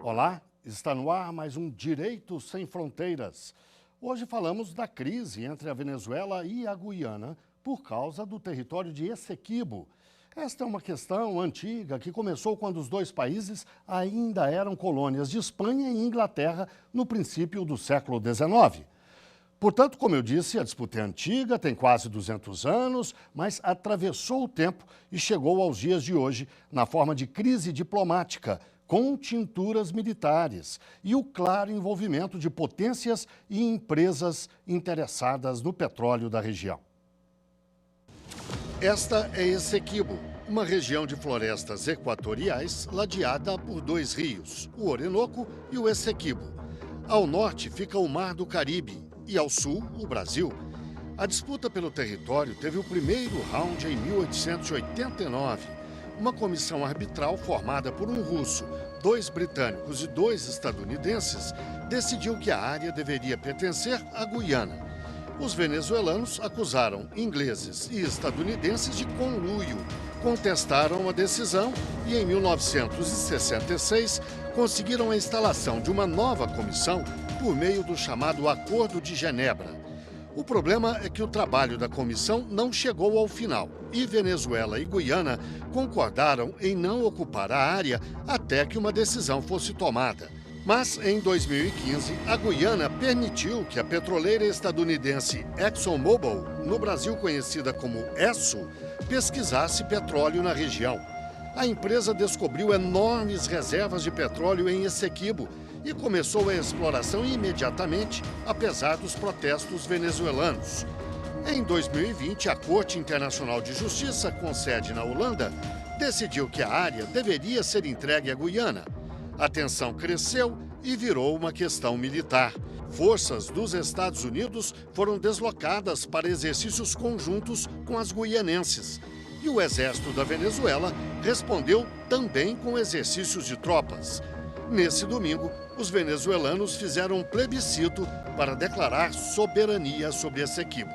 Olá, está no ar mais um Direito Sem Fronteiras. Hoje falamos da crise entre a Venezuela e a Guiana por causa do território de Essequibo. Esta é uma questão antiga que começou quando os dois países ainda eram colônias de Espanha e Inglaterra no princípio do século XIX. Portanto, como eu disse, a disputa é antiga, tem quase 200 anos, mas atravessou o tempo e chegou aos dias de hoje na forma de crise diplomática, com tinturas militares e o claro envolvimento de potências e empresas interessadas no petróleo da região. Esta é Essequibo, uma região de florestas equatoriais ladeada por dois rios, o Orinoco e o Essequibo. Ao norte fica o Mar do Caribe e ao sul, o Brasil. A disputa pelo território teve o primeiro round em 1889. Uma comissão arbitral formada por um russo, 2 britânicos e 2 estadunidenses decidiu que a área deveria pertencer à Guiana. Os venezuelanos acusaram ingleses e estadunidenses de conluio, contestaram a decisão e, em 1966, conseguiram a instalação de uma nova comissão por meio do chamado Acordo de Genebra. O problema é que o trabalho da comissão não chegou ao final e Venezuela e Guiana concordaram em não ocupar a área até que uma decisão fosse tomada. Mas, em 2015, a Guiana permitiu que a petroleira estadunidense ExxonMobil, no Brasil conhecida como Esso, pesquisasse petróleo na região. A empresa descobriu enormes reservas de petróleo em Essequibo e começou a exploração imediatamente, apesar dos protestos venezuelanos. Em 2020, a Corte Internacional de Justiça, com sede na Holanda, decidiu que a área deveria ser entregue à Guiana. A tensão cresceu e virou uma questão militar. Forças dos Estados Unidos foram deslocadas para exercícios conjuntos com as guianenses. E o exército da Venezuela respondeu também com exercícios de tropas. Nesse domingo, os venezuelanos fizeram um plebiscito para declarar soberania sobre Essequibo.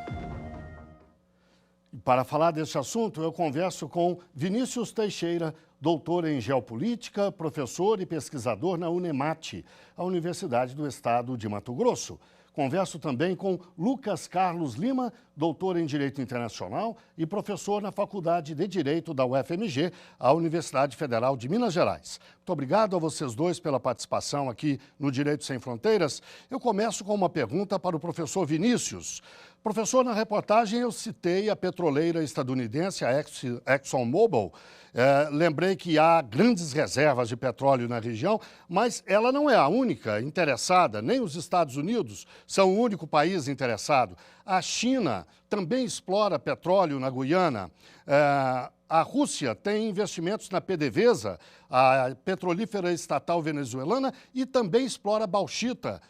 Para falar deste assunto, eu converso com Vinícius Teixeira, doutor em Geopolítica, professor e pesquisador na UNEMAT, a Universidade do Estado de Mato Grosso. Converso também com Lucas Carlos Lima, doutor em Direito Internacional e professor na Faculdade de Direito da UFMG, a Universidade Federal de Minas Gerais. Muito obrigado a vocês dois pela participação aqui no Direito Sem Fronteiras. Eu começo com uma pergunta para o professor Vinícius. Professor, na reportagem eu citei a petroleira estadunidense, a ExxonMobil. Lembrei que há grandes reservas de petróleo na região, mas ela não é a única interessada, nem os Estados Unidos são o único país interessado. A China também explora petróleo na Guiana. A Rússia tem investimentos na PDVSA, a petrolífera estatal venezuelana, e também explora bauxita,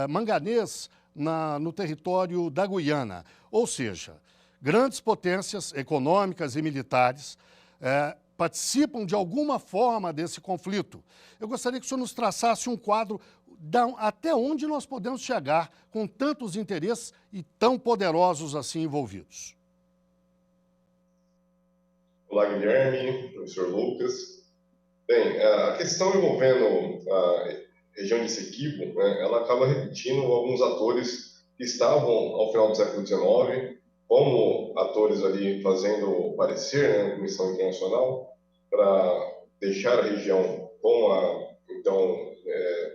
manganês, no território da Guiana. Ou seja, grandes potências econômicas e militares participam de alguma forma desse conflito. Eu gostaria que o senhor nos traçasse um quadro até onde nós podemos chegar com tantos interesses e tão poderosos assim envolvidos. Olá, Guilherme, professor Lucas. Bem, a questão envolvendo a região de Essequibo, né, ela acaba repetindo alguns atores que estavam ao final do século XIX, como atores ali fazendo parecer, né, na Comissão Internacional, para deixar a região com a, então,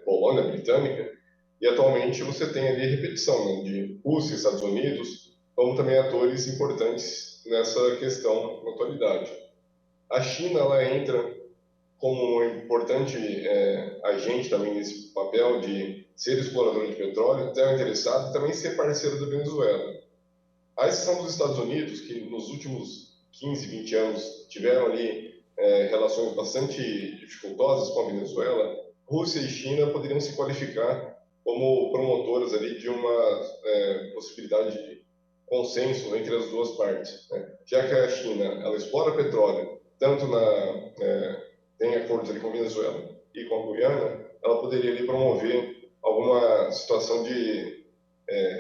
colônia britânica, e atualmente você tem ali repetição, né, de Rússia e Estados Unidos, como também atores importantes nessa questão na atualidade. A China, ela entra como um importante agente também nesse papel de ser explorador de petróleo, até interessado, e também ser parceiro da Venezuela. A exceção dos Estados Unidos, que nos últimos 15, 20 anos tiveram ali relações bastante dificultosas com a Venezuela, Rússia e China poderiam se qualificar como promotoras ali de uma possibilidade de consenso entre as duas partes, né? Já que a China ela explora petróleo, tanto tem acordos ali com a Venezuela e com a Guiana, ela poderia ali promover alguma situação de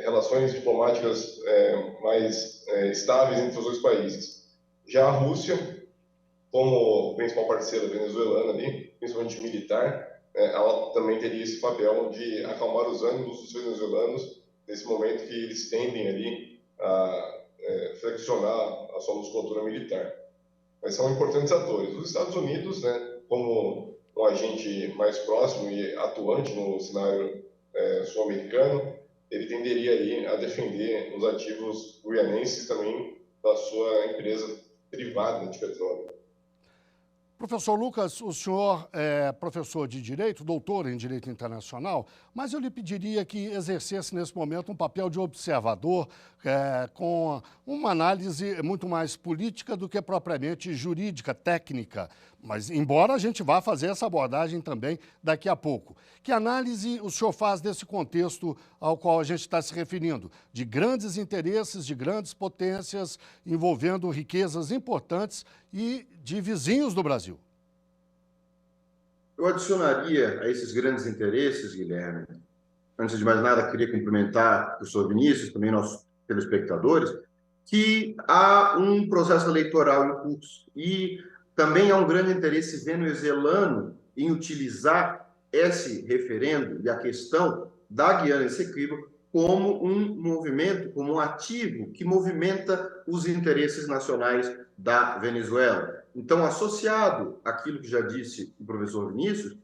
relações diplomáticas mais estáveis entre os dois países. Já a Rússia, como principal parceira venezuelana ali, principalmente militar, ela também teria esse papel de acalmar os ânimos dos venezuelanos nesse momento que eles tendem ali a flexionar a sua musculatura militar. Mas são importantes atores. Os Estados Unidos, né, como um agente mais próximo e atuante no cenário sul-americano, ele tenderia aí a defender os ativos guianenses também da sua empresa privada de petróleo. Professor Lucas, o senhor é professor de Direito, doutor em Direito Internacional, mas eu lhe pediria que exercesse nesse momento um papel de observador com uma análise muito mais política do que propriamente jurídica, técnica. Mas, embora a gente vá fazer essa abordagem também daqui a pouco. Que análise o senhor faz desse contexto ao qual a gente está se referindo? De grandes interesses, de grandes potências, envolvendo riquezas importantes e de vizinhos do Brasil. Eu adicionaria a esses grandes interesses, Guilherme, antes de mais nada, queria cumprimentar o professor Vinícius, também nossos telespectadores, que há um processo eleitoral em curso e também há um grande interesse venezuelano em utilizar esse referendo e a questão da Guiana Essequibo como um movimento, como um ativo que movimenta os interesses nacionais da Venezuela. Então, associado àquilo que já disse o professor Vinícius,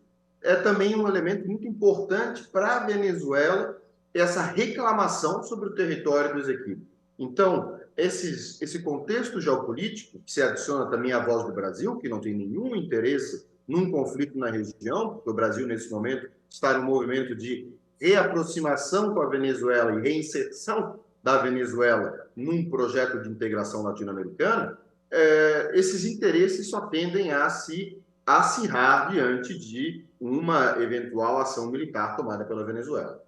é também um elemento muito importante para a Venezuela essa reclamação sobre o território do Essequibo. Então, esse contexto geopolítico, que se adiciona também à voz do Brasil, que não tem nenhum interesse num conflito na região, porque o Brasil, nesse momento, está no movimento de reaproximação com a Venezuela e reinserção da Venezuela num projeto de integração latino-americana, esses interesses só tendem a se acirrar diante de uma eventual ação militar tomada pela Venezuela.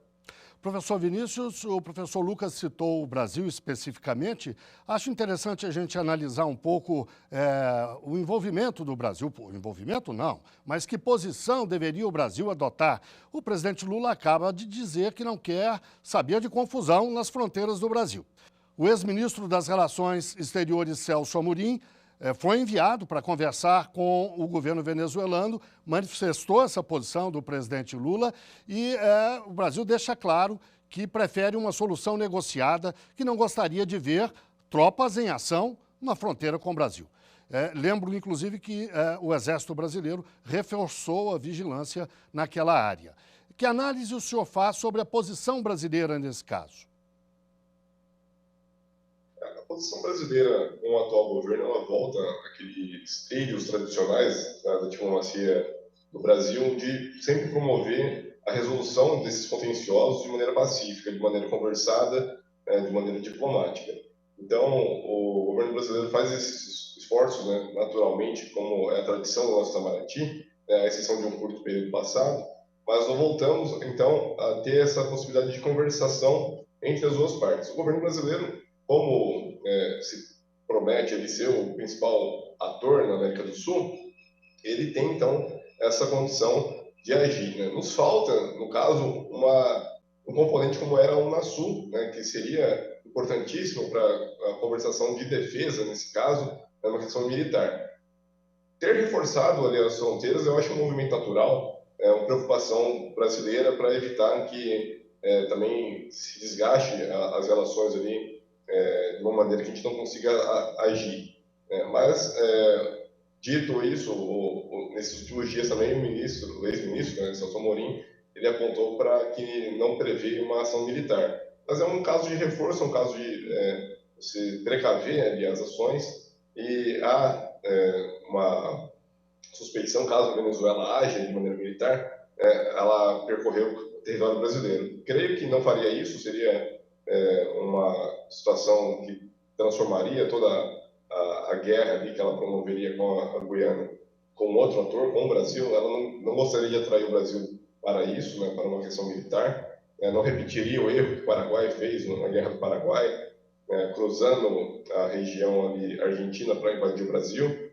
Professor Vinícius, o professor Lucas citou o Brasil especificamente. Acho interessante a gente analisar um pouco o envolvimento do Brasil. Envolvimento não, mas que posição deveria o Brasil adotar? O presidente Lula acaba de dizer que não quer saber de confusão nas fronteiras do Brasil. O ex-ministro das Relações Exteriores, Celso Amorim, foi enviado para conversar com o governo venezuelano, manifestou essa posição do presidente Lula e o Brasil deixa claro que prefere uma solução negociada, que não gostaria de ver tropas em ação na fronteira com o Brasil. Lembro, inclusive, que o Exército Brasileiro reforçou a vigilância naquela área. Que análise o senhor faz sobre a posição brasileira nesse caso? A posição brasileira com o atual governo, ela volta àqueles trilhos tradicionais da diplomacia do Brasil de sempre promover a resolução desses contenciosos de maneira pacífica, de maneira conversada, de maneira diplomática. Então, o governo brasileiro faz esses esforços, naturalmente, como é a tradição do nosso Itamaraty, a exceção de um curto período passado, mas nós voltamos, então, a ter essa possibilidade de conversação entre as duas partes. O governo brasileiro, como se promete ele ser o principal ator na América do Sul, ele tem, então, essa condição de agir. Nos falta, no caso, um componente como era a Unasul, que seria importantíssimo para a conversação de defesa, nesse caso, uma questão militar. Ter reforçado ali as fronteiras, eu acho um movimento natural, uma preocupação brasileira para evitar que também se desgaste as relações ali de uma maneira que a gente não consiga agir. Mas, dito isso, nesses últimos dias também o ex-ministro, Celso Amorim, ele apontou para que não prevê uma ação militar. Mas é um caso de reforço, é um caso de se precaver ali as ações, e há uma suspeição, caso a Venezuela haja de maneira militar, ela percorreu o território brasileiro. Creio que não faria isso, seria uma situação que transformaria toda a guerra ali que ela promoveria com a Guiana com outro ator, com o Brasil. Ela não gostaria de atrair o Brasil para isso, para uma questão militar. Não repetiria o erro que o Paraguai fez na Guerra do Paraguai, cruzando a região ali argentina para invadir o Brasil.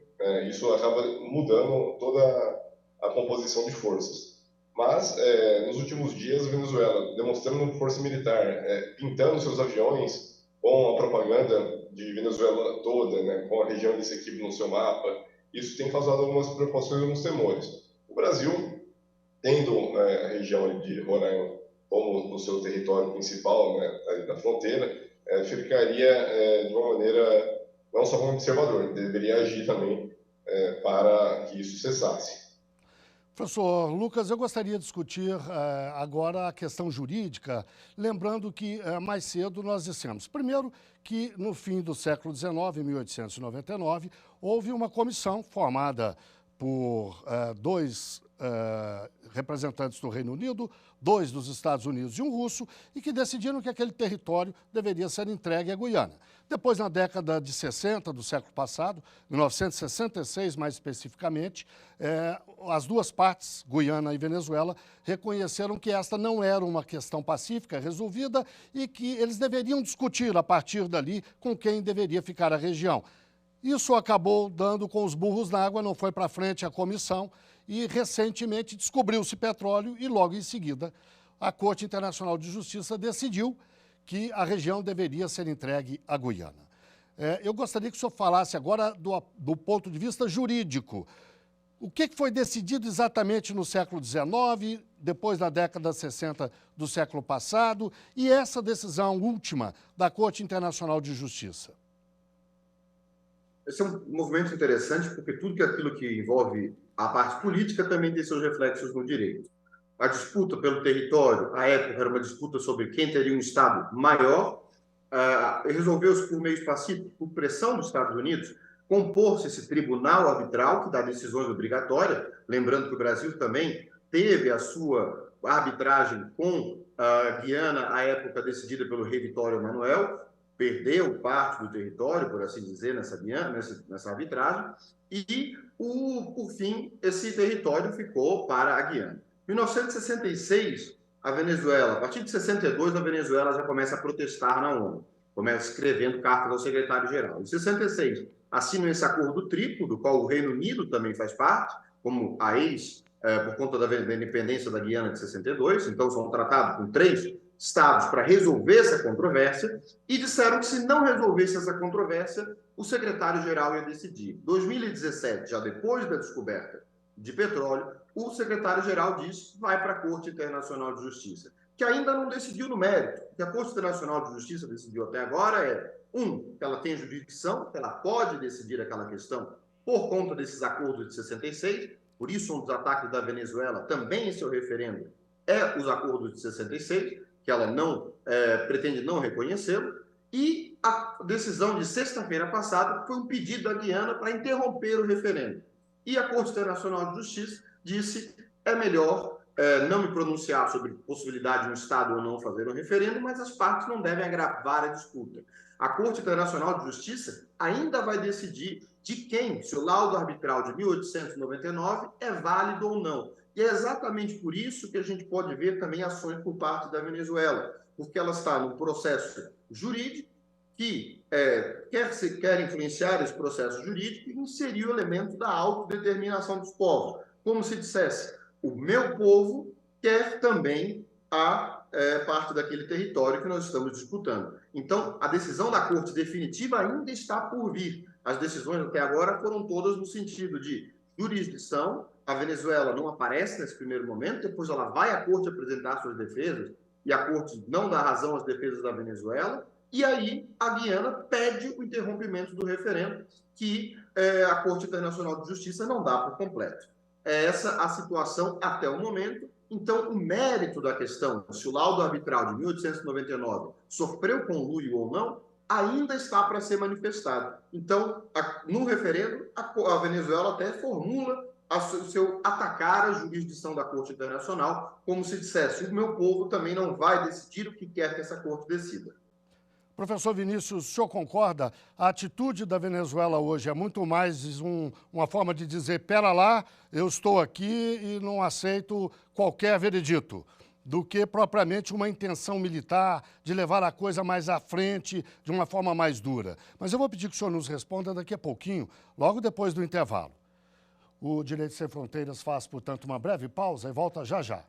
Isso acaba mudando toda a composição de forças. Mas, nos últimos dias, a Venezuela, demonstrando força militar, pintando seus aviões com a propaganda de Venezuela toda, com a região de Essequibo no seu mapa, isso tem causado algumas preocupações e alguns temores. O Brasil tendo a região de Roraima como o seu território principal, né, ali da fronteira, ficaria de uma maneira, não só como observador, deveria agir também para que isso cessasse. Professor Lucas, eu gostaria de discutir agora a questão jurídica, lembrando que mais cedo nós dissemos, primeiro, que no fim do século XIX, em 1899, houve uma comissão formada por dois representantes do Reino Unido, 2 dos Estados Unidos e um russo, e que decidiram que aquele território deveria ser entregue à Guiana. Depois, na década de 60 do século passado, 1966 mais especificamente, as duas partes, Guiana e Venezuela, reconheceram que esta não era uma questão pacífica, resolvida, e que eles deveriam discutir, a partir dali, com quem deveria ficar a região. Isso acabou dando com os burros na água, não foi para frente a comissão, e recentemente descobriu-se petróleo e logo em seguida a Corte Internacional de Justiça decidiu que a região deveria ser entregue à Guiana. Eu gostaria que o senhor falasse agora do ponto de vista jurídico. O que foi decidido exatamente no século XIX, depois da década de 60 do século passado, e essa decisão última da Corte Internacional de Justiça? Esse é um movimento interessante porque tudo aquilo que envolve a parte política também tem seus reflexos no direito. A disputa pelo território, à época, era uma disputa sobre quem teria um Estado maior, resolveu-se por meios pacíficos, por pressão dos Estados Unidos, compor-se esse tribunal arbitral que dá decisões obrigatórias, lembrando que o Brasil também teve a sua arbitragem com a Guiana, à época decidida pelo rei Vitório Emanuel, perdeu parte do território, por assim dizer, nessa arbitragem, e, por fim, esse território ficou para a Guiana. Em 1966, a Venezuela, a partir de 62, a Venezuela já começa a protestar na ONU, começa escrevendo cartas ao secretário-geral. Em 66, assinam esse acordo triplo, do qual o Reino Unido também faz parte, como a por conta da independência da Guiana de 62, então são tratados com 3 estados para resolver essa controvérsia, e disseram que se não resolvesse essa controvérsia, o secretário-geral ia decidir. Em 2017, já depois da descoberta de petróleo, o secretário-geral diz que vai para a Corte Internacional de Justiça, que ainda não decidiu no mérito. O que a Corte Internacional de Justiça decidiu até agora é, que ela tem jurisdição, que ela pode decidir aquela questão por conta desses acordos de 66, por isso um dos ataques da Venezuela também em seu referendo é os acordos de 66, que ela não pretende não reconhecê-lo, e a decisão de sexta-feira passada foi um pedido da Guiana para interromper o referendo. E a Corte Internacional de Justiça disse é melhor não me pronunciar sobre a possibilidade de um Estado ou não fazer um referendo, mas as partes não devem agravar a disputa. A Corte Internacional de Justiça ainda vai decidir de quem, se o laudo arbitral de 1899 é válido ou não. E é exatamente por isso que a gente pode ver também ações por parte da Venezuela, porque ela está num processo jurídico que quer influenciar esse processo jurídico e inserir o elemento da autodeterminação dos povos. Como se dissesse, o meu povo quer também a parte daquele território que nós estamos disputando. Então, a decisão da Corte definitiva ainda está por vir. As decisões até agora foram todas no sentido de jurisdição. A Venezuela não aparece nesse primeiro momento, depois ela vai à Corte apresentar suas defesas e a Corte não dá razão às defesas da Venezuela, e aí a Guiana pede o interrompimento do referendo, que a Corte Internacional de Justiça não dá por completo. É essa a situação até o momento. Então, o mérito da questão, se o laudo arbitral de 1899 sofreu conluio ou não, ainda está para ser manifestado. Então, no referendo, a Venezuela até formula o seu atacar a jurisdição da Corte Internacional, como se dissesse, o meu povo também não vai decidir o que quer que essa Corte decida. Professor Vinícius, o senhor concorda? A atitude da Venezuela hoje é muito mais uma forma de dizer, pera lá, eu estou aqui e não aceito qualquer veredito, do que propriamente uma intenção militar de levar a coisa mais à frente, de uma forma mais dura. Mas eu vou pedir que o senhor nos responda daqui a pouquinho, logo depois do intervalo. O Direito Sem Fronteiras faz, portanto, uma breve pausa e volta já já.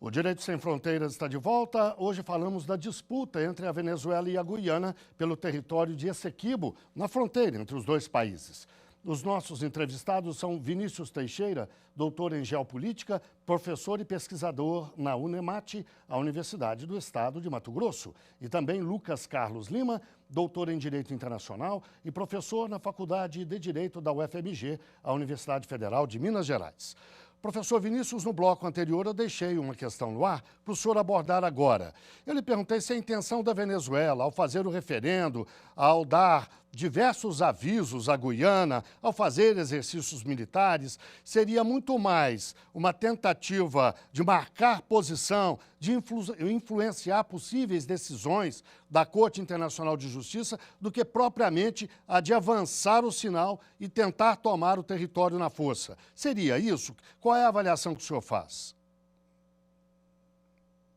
O Direito Sem Fronteiras está de volta. Hoje falamos da disputa entre a Venezuela e a Guiana pelo território de Essequibo, na fronteira entre os dois países. Os nossos entrevistados são Vinícius Teixeira, doutor em Geopolítica, professor e pesquisador na UNEMAT, a Universidade do Estado de Mato Grosso, e também Lucas Carlos Lima, doutor em Direito Internacional e professor na Faculdade de Direito da UFMG, a Universidade Federal de Minas Gerais. Professor Vinícius, no bloco anterior eu deixei uma questão no ar para o senhor abordar agora. Eu lhe perguntei se a intenção da Venezuela, ao fazer o referendo, ao dar diversos avisos à Guiana, ao fazer exercícios militares, seria muito mais uma tentativa de marcar posição, de influenciar possíveis decisões da Corte Internacional de Justiça, do que propriamente a de avançar o sinal e tentar tomar o território na força. Seria isso? Qual é a avaliação que o senhor faz?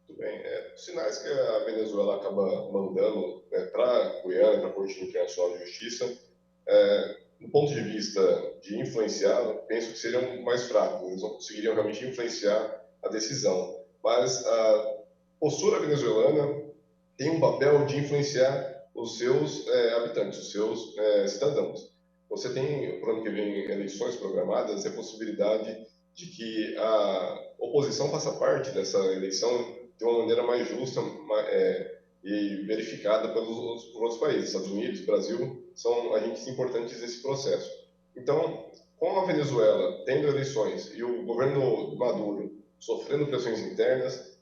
Muito bem. Os sinais que a Venezuela acaba mandando para a Guiana, para a Corte Internacional de Justiça, do ponto de vista de influenciar, penso que seriam mais fracos. Eles não conseguiriam realmente influenciar a decisão. Mas a postura venezuelana tem um papel de influenciar os seus habitantes, os seus cidadãos. Você tem, para o ano que vem, eleições programadas, e a possibilidade de que a oposição faça parte dessa eleição de uma maneira mais justa e verificada por outros países. Estados Unidos, Brasil, são agentes importantes nesse processo. Então, com a Venezuela tendo eleições e o governo Maduro sofrendo pressões internas,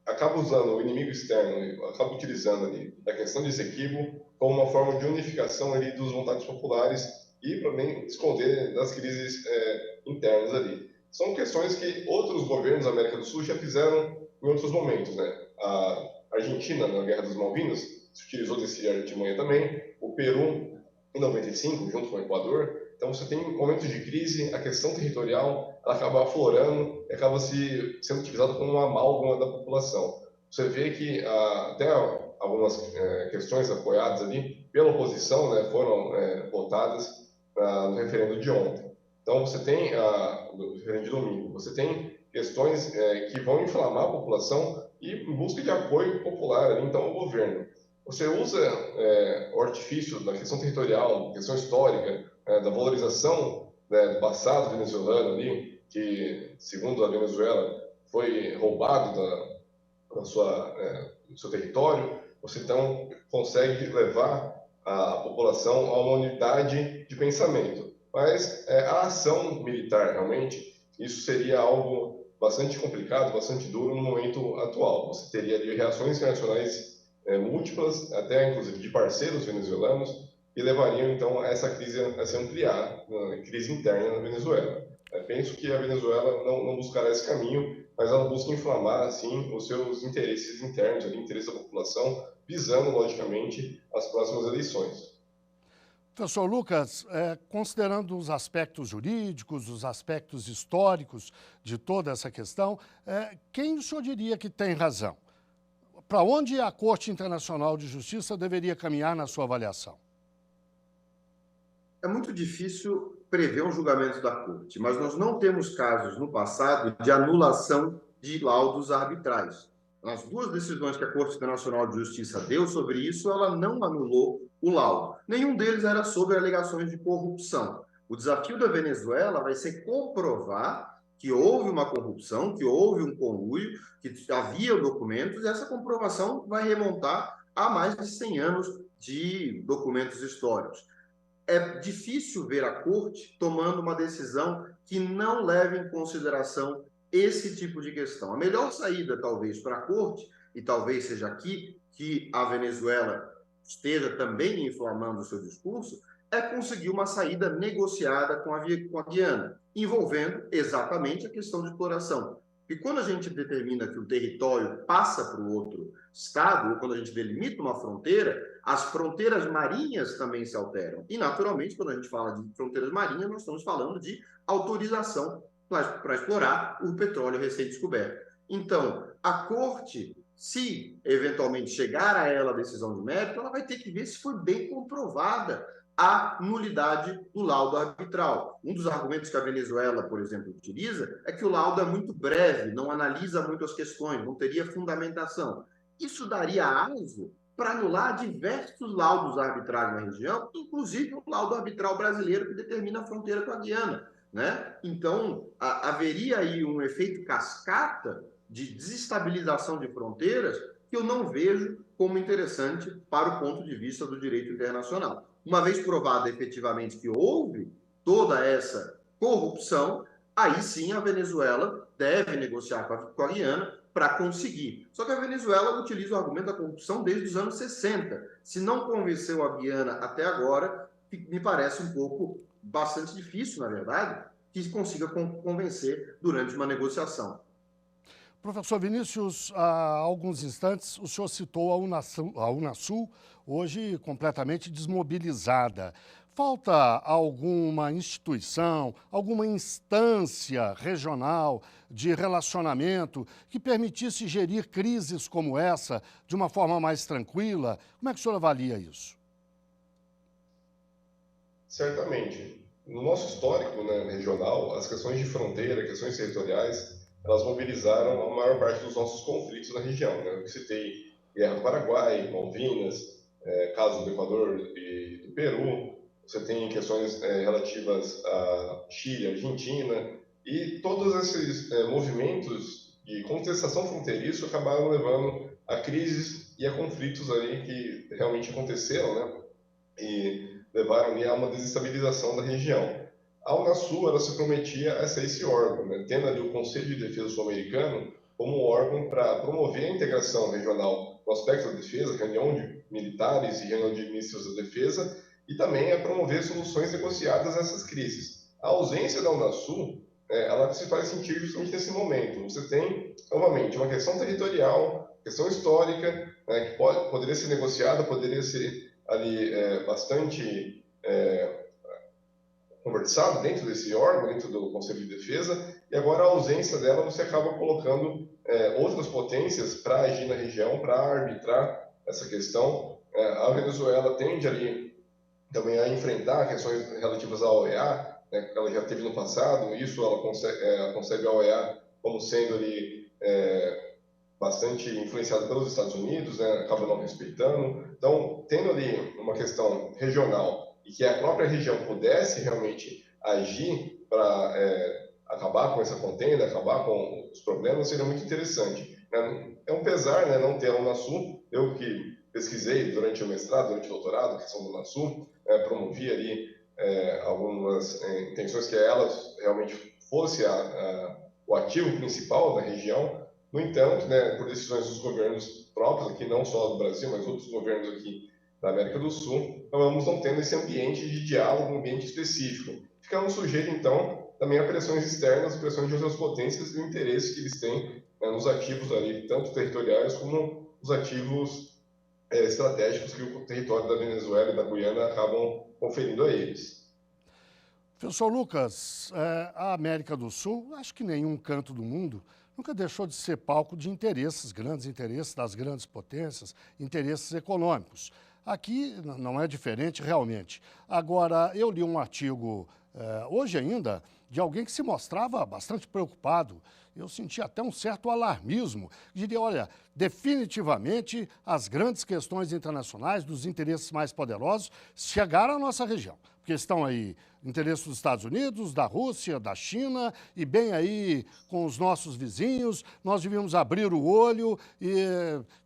acaba usando o inimigo externo, acaba utilizando ali a questão de Essequibo como uma forma de unificação ali dos vontades populares e também esconder das crises internas ali. São questões que outros governos da América do Sul já fizeram em outros momentos, né? A Argentina, na Guerra das Malvinas, se utilizou desse artimanha também. O Peru, em 95, junto com o Equador. Então, você tem momentos de crise, a questão territorial ela acaba aflorando e acaba sendo utilizada como uma amálgama da população. Você vê que até algumas questões apoiadas ali pela oposição, né, foram votadas no referendo de ontem. Então, você tem, no referendo de domingo, você tem questões que vão inflamar a população e em busca de apoio popular ali, então, ao governo. Você usa o artifício da questão territorial, questão histórica, da valorização do passado venezuelano ali, que, segundo a Venezuela, foi roubado do seu território, você então consegue levar a população a uma unidade de pensamento. Mas a ação militar, realmente, isso seria algo bastante complicado, bastante duro no momento atual. Você teria ali reações internacionais múltiplas, até inclusive de parceiros venezuelanos, que levariam então a essa crise a se ampliar, a crise interna na Venezuela. Penso que a Venezuela não buscará esse caminho, mas ela busca inflamar, assim, os seus interesses internos, o interesse da população, visando, logicamente, as próximas eleições. Professor Lucas, considerando os aspectos jurídicos, os aspectos históricos de toda essa questão, quem o senhor diria que tem razão? Para onde a Corte Internacional de Justiça deveria caminhar na sua avaliação? É muito difícil prever um julgamento da Corte, mas nós não temos casos no passado de anulação de laudos arbitrais. Nas duas decisões que a Corte Internacional de Justiça deu sobre isso, ela não anulou o laudo. Nenhum deles era sobre alegações de corrupção. O desafio da Venezuela vai ser comprovar que houve uma corrupção, que houve um conluio, que havia documentos, e essa comprovação vai remontar a mais de 100 anos de documentos históricos. É difícil ver a Corte tomando uma decisão que não leve em consideração esse tipo de questão. A melhor saída, talvez, para a Corte, e talvez seja aqui que a Venezuela esteja também inflamando o seu discurso, é conseguir uma saída negociada com a Guiana, envolvendo exatamente a questão de exploração. E quando a gente determina que o território passa para o outro estado, ou quando a gente delimita uma fronteira, as fronteiras marinhas também se alteram. E, naturalmente, quando a gente fala de fronteiras marinhas, nós estamos falando de autorização para explorar o petróleo recém-descoberto. Então, a Corte, se eventualmente chegar a ela a decisão de mérito, ela vai ter que ver se foi bem comprovada a nulidade do laudo arbitral. Um dos argumentos que a Venezuela, por exemplo, utiliza é que o laudo é muito breve, não analisa muito as questões, não teria fundamentação. Isso daria aso para anular diversos laudos arbitrais na região, inclusive o laudo arbitral brasileiro que determina a fronteira com a Guiana, né? Então, haveria aí um efeito cascata de desestabilização de fronteiras que eu não vejo como interessante para o ponto de vista do direito internacional. Uma vez provada efetivamente que houve toda essa corrupção, aí sim a Venezuela deve negociar com a Guiana para conseguir. Só que a Venezuela utiliza o argumento da corrupção desde os anos 60. Se não convenceu a Guiana até agora, me parece um pouco, bastante difícil, na verdade, que consiga convencer durante uma negociação. Professor Vinícius, há alguns instantes o senhor citou a Unasul, hoje completamente desmobilizada. Falta alguma instituição, alguma instância regional de relacionamento que permitisse gerir crises como essa de uma forma mais tranquila? Como é que o senhor avalia isso? Certamente. No nosso histórico, né, regional, as questões de fronteira, questões territoriais, elas mobilizaram a maior parte dos nossos conflitos na região, né? Eu citei Guerra do Paraguai, Malvinas, caso do Equador e do Peru. Você tem questões relativas a Chile, Argentina, e todos esses movimentos de contestação fronteiriça acabaram levando a crises e a conflitos ali que realmente aconteceram, né? E levaram ali a uma desestabilização da região. A Unasul, ela se prometia a ser esse órgão, né? Tendo ali o Conselho de Defesa Sul-Americano como órgão para promover a integração regional no aspecto da defesa, reunião de militares e reunião de ministros da defesa, e também a promover soluções negociadas a essas crises. A ausência da Unasul, ela se faz sentir justamente nesse momento. Você tem, novamente, uma questão territorial, questão histórica, né, que poderia ser negociada, poderia ser ali bastante conversado dentro desse órgão, dentro do Conselho de Defesa, e agora a ausência dela você acaba colocando outras potências para agir na região, para arbitrar essa questão. A Venezuela tende ali também a enfrentar questões relativas à OEA, né, que ela já teve no passado, isso ela concebe a OEA como sendo ali bastante influenciada pelos Estados Unidos, né, acaba não respeitando. Então, tendo ali uma questão regional e que a própria região pudesse realmente agir para acabar com essa contenda, acabar com os problemas, seria muito interessante. É um pesar, né, não ter a Unasul. Eu que pesquisei durante o mestrado, durante o doutorado, a questão da Unasul, promovi ali algumas intenções que ela realmente fosse o ativo principal da região. No entanto, né, por decisões dos governos próprios aqui, não só do Brasil, mas outros governos aqui da América do Sul, vamos não tendo esse ambiente de diálogo, um ambiente específico. Ficamos sujeitos, então, também a pressões externas, pressões de outras potências e o interesse que eles têm, né, nos ativos ali, tanto territoriais como os ativos estratégicos que o território da Venezuela e da Guiana acabam conferindo a eles. Professor Lucas, a América do Sul, acho que nenhum canto do mundo, nunca deixou de ser palco de interesses, grandes interesses das grandes potências, interesses econômicos. Aqui não é diferente realmente. Agora, eu li um artigo, hoje ainda, de alguém que se mostrava bastante preocupado. Eu senti até um certo alarmismo. Diria, olha, definitivamente as grandes questões internacionais, dos interesses mais poderosos, chegaram à nossa região. Porque estão aí interesses dos Estados Unidos, da Rússia, da China, e bem aí com os nossos vizinhos. Nós devíamos abrir o olho e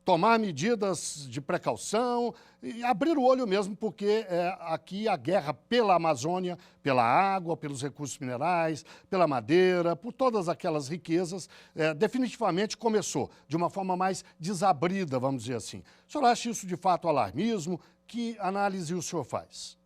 tomar medidas de precaução, e abrir o olho mesmo, porque aqui a guerra pela Amazônia, pela água, pelos recursos minerais, pela madeira, por todas aquelas riquezas, definitivamente começou de uma forma mais desabrida, vamos dizer assim. O senhor acha isso de fato alarmismo? Que análise o senhor faz?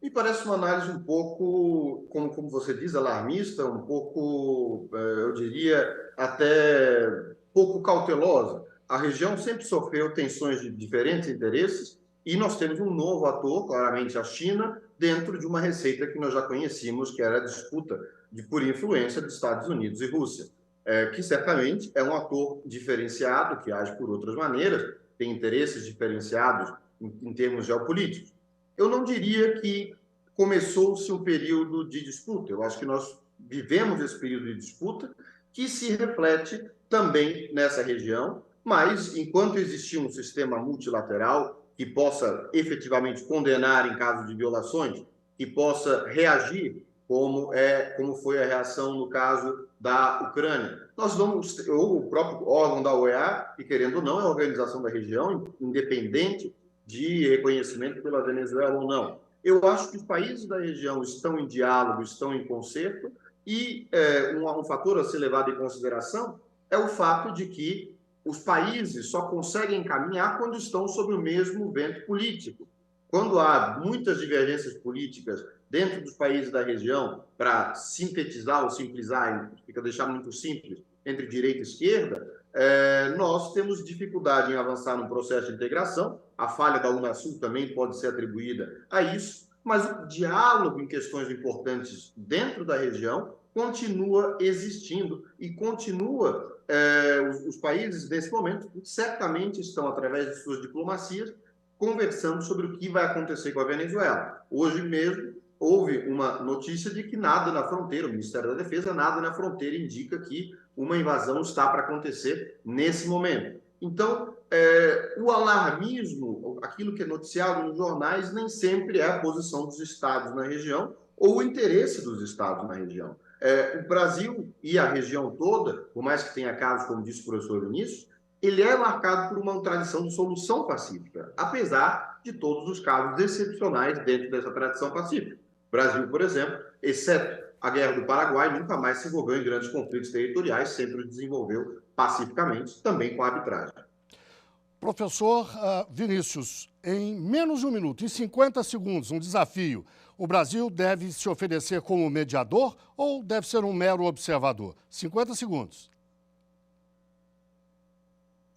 Me parece uma análise um pouco, como você diz, alarmista, um pouco, eu diria, até pouco cautelosa. A região sempre sofreu tensões de diferentes interesses e nós temos um novo ator, claramente a China, dentro de uma receita que nós já conhecíamos, que era a disputa por influência dos Estados Unidos e Rússia, que certamente é um ator diferenciado, que age por outras maneiras, tem interesses diferenciados em termos geopolíticos. eu não diria que começou-se um período de disputa. Eu acho que nós vivemos esse período de disputa que se reflete também nessa região, mas enquanto existir um sistema multilateral que possa efetivamente condenar em caso de violações, que possa reagir como foi a reação no caso da Ucrânia. Nós vamos, ou o próprio órgão da OEA, que querendo ou não, é a organização da região, independente de reconhecimento pela Venezuela ou não. Eu acho que os países da região estão em diálogo, estão em concerto, e um fator a ser levado em consideração é o fato de que os países só conseguem caminhar quando estão sob o mesmo vento político. Quando há muitas divergências políticas dentro dos países da região, para sintetizar ou simplizar, fica deixar muito simples, entre direita e esquerda, nós temos dificuldade em avançar num processo de integração. A falha da Unasul também pode ser atribuída a isso, mas o diálogo em questões importantes dentro da região continua existindo e continua. Os países, nesse momento, certamente estão, através de suas diplomacias, conversando sobre o que vai acontecer com a Venezuela. Hoje mesmo, houve uma notícia de que nada na fronteira, o Ministério da Defesa, nada na fronteira indica que uma invasão está para acontecer nesse momento. Então, o alarmismo, aquilo que é noticiado nos jornais, nem sempre é a posição dos Estados na região ou o interesse dos Estados na região. O Brasil e a região toda, por mais que tenha casos, como disse o professor Vinícius, ele é marcado por uma tradição de solução pacífica, apesar de todos os casos excepcionais dentro dessa tradição pacífica. O Brasil, por exemplo, exceto a Guerra do Paraguai, nunca mais se envolveu em grandes conflitos territoriais, sempre o desenvolveu pacificamente, também com a arbitragem. Professor Vinícius, em menos de um minuto, em 50 segundos, um desafio. O Brasil deve se oferecer como mediador ou deve ser um mero observador? 50 segundos.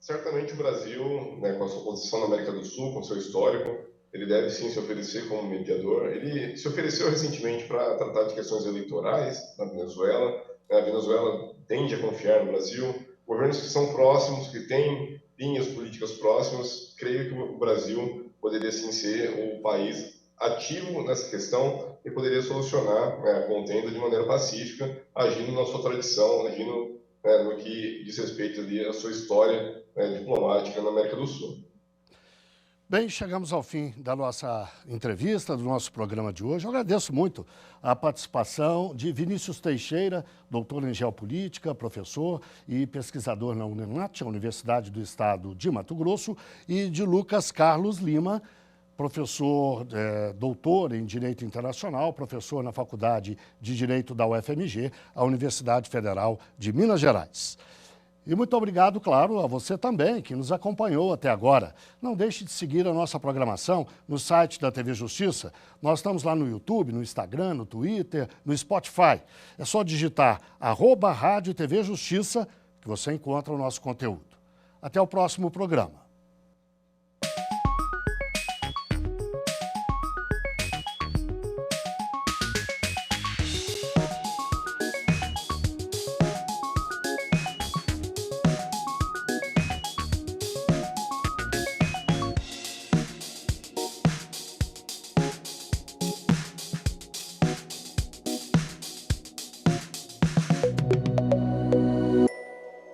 Certamente o Brasil, com a sua posição na América do Sul, com o seu histórico, ele deve sim se oferecer como mediador. Ele se ofereceu recentemente para tratar de questões eleitorais na Venezuela. A Venezuela tende a confiar no Brasil. Governos que são próximos, que têm linhas políticas próximas, creio que o Brasil poderia sim ser um país ativo nessa questão e poderia solucionar a contenda de maneira pacífica, agindo na sua tradição, agindo no que diz respeito ali à sua história diplomática na América do Sul. Bem, chegamos ao fim da nossa entrevista, do nosso programa de hoje. Eu agradeço muito a participação de Vinícius Teixeira, doutor em Geopolítica, professor e pesquisador na UNEMAT, a Universidade do Estado de Mato Grosso, e de Lucas Carlos Lima, professor, doutor em Direito Internacional, professor na Faculdade de Direito da UFMG, a Universidade Federal de Minas Gerais. E muito obrigado, claro, a você também, que nos acompanhou até agora. Não deixe de seguir a nossa programação no site da TV Justiça. Nós estamos lá no YouTube, no Instagram, no Twitter, no Spotify. É só digitar @Rádio TV Justiça que você encontra o nosso conteúdo. Até o próximo programa.